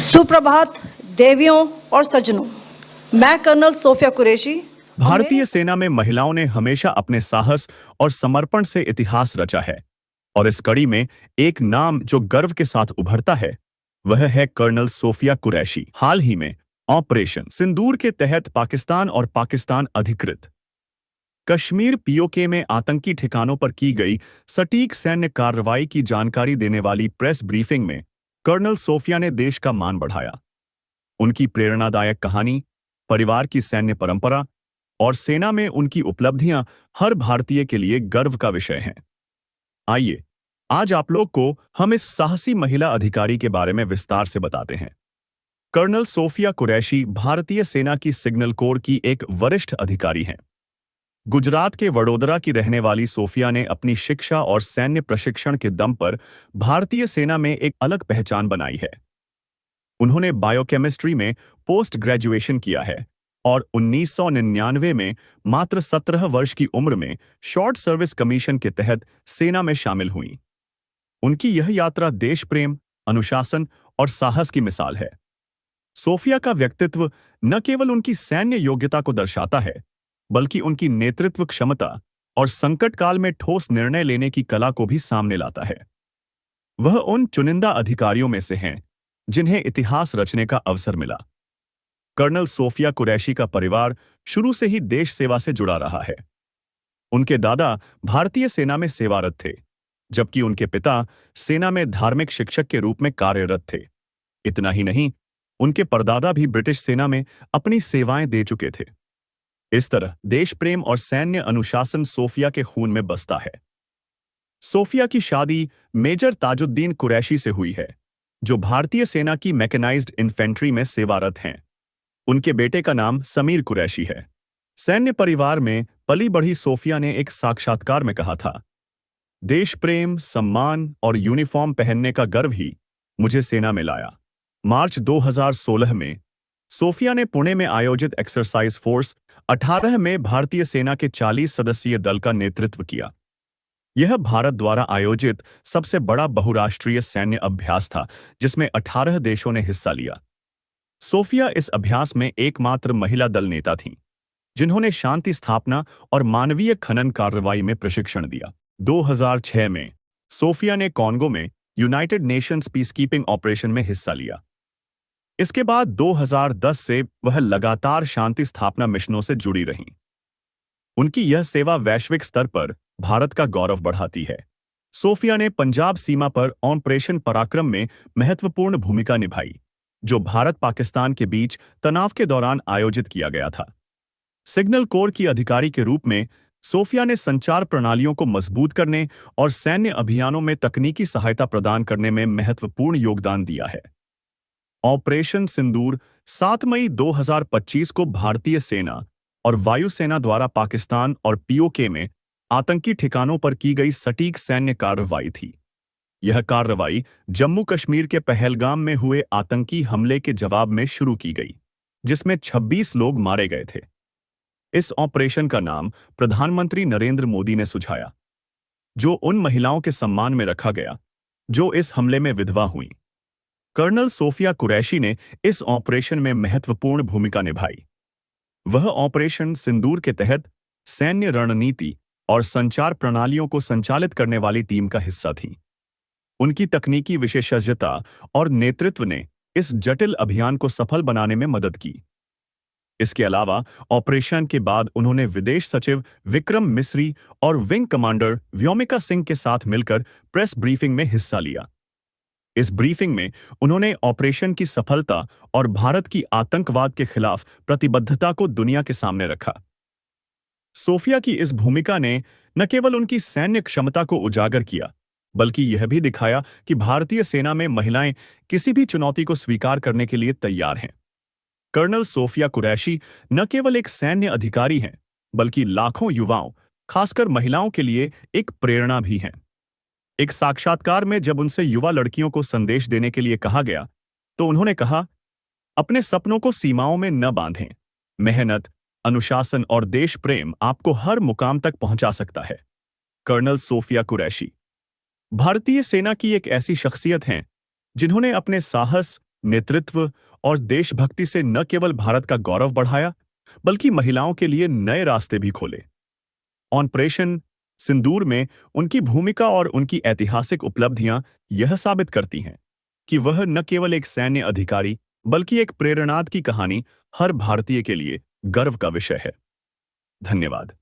सुप्रभात देवियों और सज्जनों, मैं कर्नल सोफिया कुरैशी। भारतीय सेना में महिलाओं ने हमेशा अपने साहस और समर्पण से इतिहास रचा है और इस कड़ी में एक नाम जो गर्व के साथ उभरता है वह है कर्नल सोफिया कुरैशी। हाल ही में ऑपरेशन सिंदूर के तहत पाकिस्तान और पाकिस्तान अधिकृत कश्मीर पीओके में आतंकी ठिकानों पर की गई सटीक सैन्य कार्रवाई की जानकारी देने वाली प्रेस ब्रीफिंग में कर्नल सोफिया ने देश का मान बढ़ाया। उनकी प्रेरणादायक कहानी, परिवार की सैन्य परंपरा और सेना में उनकी उपलब्धियां हर भारतीय के लिए गर्व का विषय हैं। आइए आज आप लोग को हम इस साहसी महिला अधिकारी के बारे में विस्तार से बताते हैं। कर्नल सोफिया कुरैशी भारतीय सेना की सिग्नल कोर की एक वरिष्ठ अधिकारी हैं। गुजरात के वडोदरा की रहने वाली सोफिया ने अपनी शिक्षा और सैन्य प्रशिक्षण के दम पर भारतीय सेना में एक अलग पहचान बनाई है। उन्होंने बायोकेमिस्ट्री में पोस्ट ग्रेजुएशन किया है और 1999 में मात्र 17 वर्ष की उम्र में शॉर्ट सर्विस कमीशन के तहत सेना में शामिल हुईं। उनकी यह यात्रा देश प्रेम, अनुशासन और साहस की मिसाल है। सोफिया का व्यक्तित्व न केवल उनकी सैन्य योग्यता को दर्शाता है, बल्कि उनकी नेतृत्व क्षमता और संकट काल में ठोस निर्णय लेने की कला को भी सामने लाता है। वह उन चुनिंदा अधिकारियों में से हैं जिन्हें इतिहास रचने का अवसर मिला। कर्नल सोफिया कुरैशी का परिवार शुरू से ही देश सेवा से जुड़ा रहा है। उनके दादा भारतीय सेना में सेवारत थे, जबकि उनके पिता सेना में धार्मिक शिक्षक के रूप में कार्यरत थे। इतना ही नहीं, उनके परदादा भी ब्रिटिश सेना में अपनी सेवाएं दे चुके थे। इस तरह देश प्रेम और सैन्य अनुशासन सोफिया के खून में बसता है। सोफिया की शादी मेजर ताजुद्दीन कुरैशी से हुई है, जो भारतीय सेना की मैकेनाइज्ड इन्फेंट्री में सेवारत हैं। उनके बेटे का नाम समीर कुरैशी है। सैन्य परिवार में पली बढ़ी सोफिया ने एक साक्षात्कार में कहा था, देश प्रेम, सम्मान और यूनिफॉर्म पहनने का गर्व ही मुझे सेना में लाया। मार्च 2016 में सोफिया ने पुणे में आयोजित एक्सरसाइज फोर्स 18 में भारतीय सेना के 40 सदस्यीय दल का नेतृत्व किया। यह भारत द्वारा आयोजित सबसे बड़ा बहुराष्ट्रीय सैन्य अभ्यास था, जिसमें 18 देशों ने हिस्सा लिया। सोफिया इस अभ्यास में एकमात्र महिला दल नेता थीं, जिन्होंने शांति स्थापना और मानवीय खनन कार्रवाई में प्रशिक्षण दिया। 2006 में सोफिया ने कॉन्गो में यूनाइटेड नेशंस पीसकीपिंग ऑपरेशन में हिस्सा लिया। इसके बाद 2010 से वह लगातार शांति स्थापना मिशनों से जुड़ी रहीं। उनकी यह सेवा वैश्विक स्तर पर भारत का गौरव बढ़ाती है। सोफिया ने पंजाब सीमा पर ऑपरेशन पराक्रम में महत्वपूर्ण भूमिका निभाई, जो भारत पाकिस्तान के बीच तनाव के दौरान आयोजित किया गया था। सिग्नल कोर की अधिकारी के रूप में सोफिया ने संचार प्रणालियों को मजबूत करने और सैन्य अभियानों में तकनीकी सहायता प्रदान करने में महत्वपूर्ण योगदान दिया है। ऑपरेशन सिंदूर 7 मई 2025 को भारतीय सेना और वायुसेना द्वारा पाकिस्तान और पीओके में आतंकी ठिकानों पर की गई सटीक सैन्य कार्रवाई थी। यह कार्रवाई जम्मू कश्मीर के पहलगाम में हुए आतंकी हमले के जवाब में शुरू की गई, जिसमें 26 लोग मारे गए थे। इस ऑपरेशन का नाम प्रधानमंत्री नरेंद्र मोदी ने सुझाया, जो उन महिलाओं के सम्मान में रखा गया जो इस हमले में विधवा हुईं। कर्नल सोफिया कुरैशी ने इस ऑपरेशन में महत्वपूर्ण भूमिका निभाई। वह ऑपरेशन सिंदूर के तहत सैन्य रणनीति और संचार प्रणालियों को संचालित करने वाली टीम का हिस्सा थीं। उनकी तकनीकी विशेषज्ञता और नेतृत्व ने इस जटिल अभियान को सफल बनाने में मदद की। इसके अलावा ऑपरेशन के बाद उन्होंने विदेश सचिव विक्रम मिस्री और विंग कमांडर व्योमिका सिंह के साथ मिलकर प्रेस ब्रीफिंग में हिस्सा लिया। इस ब्रीफिंग में उन्होंने ऑपरेशन की सफलता और भारत की आतंकवाद के खिलाफ प्रतिबद्धता को दुनिया के सामने रखा। सोफिया की इस भूमिका ने न केवल उनकी सैन्य क्षमता को उजागर किया, बल्कि यह भी दिखाया कि भारतीय सेना में महिलाएं किसी भी चुनौती को स्वीकार करने के लिए तैयार हैं। कर्नल सोफिया कुरैशी न केवल एक सैन्य अधिकारी हैं, बल्कि लाखों युवाओं, खासकर महिलाओं के लिए एक प्रेरणा भी हैं। एक साक्षात्कार में जब उनसे युवा लड़कियों को संदेश देने के लिए कहा गया, तो उन्होंने कहा, अपने सपनों को सीमाओं में न बांधें। मेहनत, अनुशासन और देश प्रेम आपको हर मुकाम तक पहुंचा सकता है। कर्नल सोफिया कुरैशी भारतीय सेना की एक ऐसी शख्सियत हैं जिन्होंने अपने साहस, नेतृत्व और देशभक्ति से न केवल भारत का गौरव बढ़ाया, बल्कि महिलाओं के लिए नए रास्ते भी खोले। ऑपरेशन सिंदूर में उनकी भूमिका और उनकी ऐतिहासिक उपलब्धियां यह साबित करती हैं कि वह न केवल एक सैन्य अधिकारी, बल्कि एक प्रेरणादायक की कहानी हर भारतीय के लिए गर्व का विषय है। धन्यवाद।